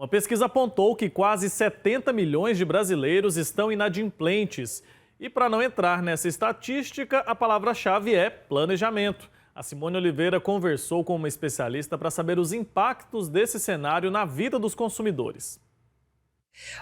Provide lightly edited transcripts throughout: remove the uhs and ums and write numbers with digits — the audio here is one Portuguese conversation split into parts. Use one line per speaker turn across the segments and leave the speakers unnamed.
Uma pesquisa apontou que quase 70 milhões de brasileiros estão inadimplentes. E para não entrar nessa estatística, a palavra-chave é planejamento. A Simone Oliveira conversou com uma especialista para saber os impactos desse cenário na vida dos consumidores.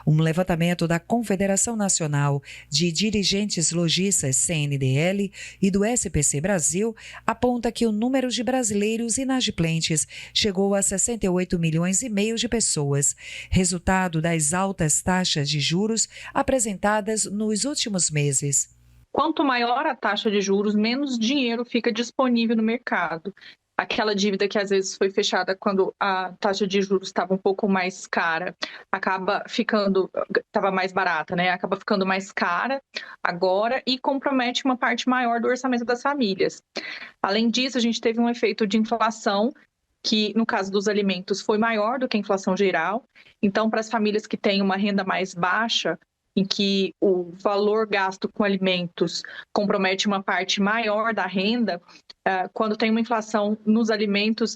Um levantamento da Confederação Nacional de Dirigentes Lojistas, CNDL, e do SPC Brasil aponta que o número de brasileiros inadimplentes chegou a 68 milhões e meio de pessoas, resultado das altas taxas de juros apresentadas nos últimos meses.
Quanto maior a taxa de juros, menos dinheiro fica disponível no mercado. Aquela dívida que às vezes foi fechada quando a taxa de juros estava um pouco mais cara, estava mais barata, né? Acaba ficando mais cara agora e compromete uma parte maior do orçamento das famílias. Além disso, a gente teve um efeito de inflação, que no caso dos alimentos foi maior do que a inflação geral. Então, para as famílias que têm uma renda mais baixa, em que o valor gasto com alimentos compromete uma parte maior da renda, quando tem uma inflação nos alimentos,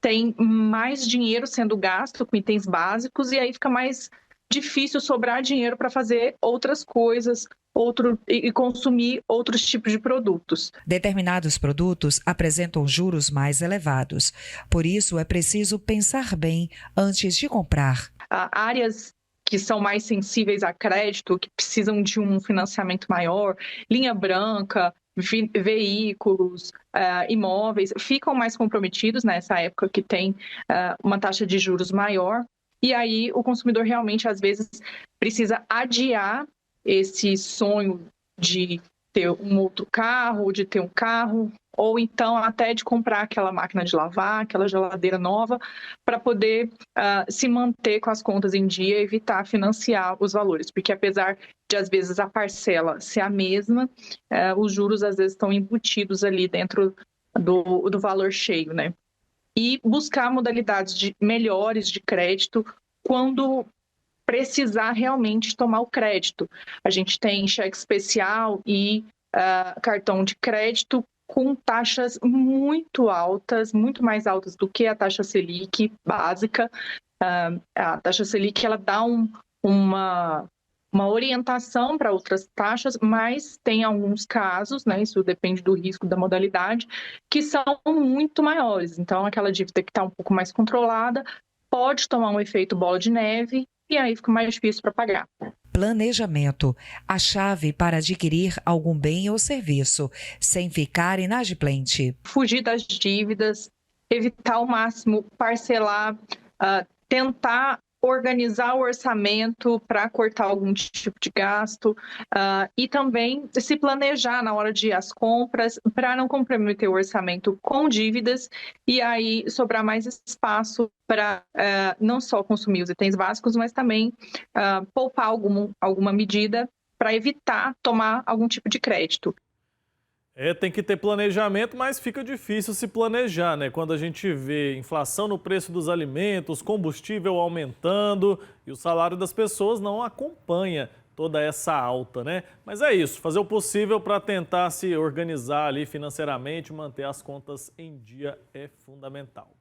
tem mais dinheiro sendo gasto com itens básicos e aí fica mais difícil sobrar dinheiro para fazer outras coisas e consumir outros tipos de produtos.
Determinados produtos apresentam juros mais elevados. Por isso, é preciso pensar bem antes de comprar.
Áreas que são mais sensíveis a crédito, que precisam de um financiamento maior, linha branca, veículos, imóveis, ficam mais comprometidos nessa época que tem uma taxa de juros maior. E aí o consumidor realmente, às vezes, precisa adiar esse sonho de ter um outro carro, de ter um carro, ou então até de comprar aquela máquina de lavar, aquela geladeira nova, para poder se manter com as contas em dia e evitar financiar os valores. Porque apesar de, às vezes, a parcela ser a mesma, os juros, às vezes, estão embutidos ali dentro do valor cheio, né? E buscar modalidades melhores de crédito quando precisar realmente tomar o crédito. A gente tem cheque especial e cartão de crédito com taxas muito altas, muito mais altas do que a taxa Selic básica. A taxa Selic ela dá uma orientação para outras taxas, mas tem alguns casos, né, isso depende do risco da modalidade, que são muito maiores. Então, aquela dívida que está um pouco mais controlada pode tomar um efeito bola de neve e aí fica mais difícil para pagar.
Planejamento, a chave para adquirir algum bem ou serviço, sem ficar inadimplente.
Fugir das dívidas, evitar ao máximo parcelar, tentar organizar o orçamento para cortar algum tipo de gasto e também se planejar na hora de ir às compras para não comprometer o orçamento com dívidas e aí sobrar mais espaço para não só consumir os itens básicos, mas também poupar alguma medida para evitar tomar algum tipo de crédito.
Tem que ter planejamento, mas fica difícil se planejar, né? Quando a gente vê inflação no preço dos alimentos, combustível aumentando e o salário das pessoas não acompanha toda essa alta, né? Mas é isso, fazer o possível para tentar se organizar ali financeiramente, manter as contas em dia é fundamental.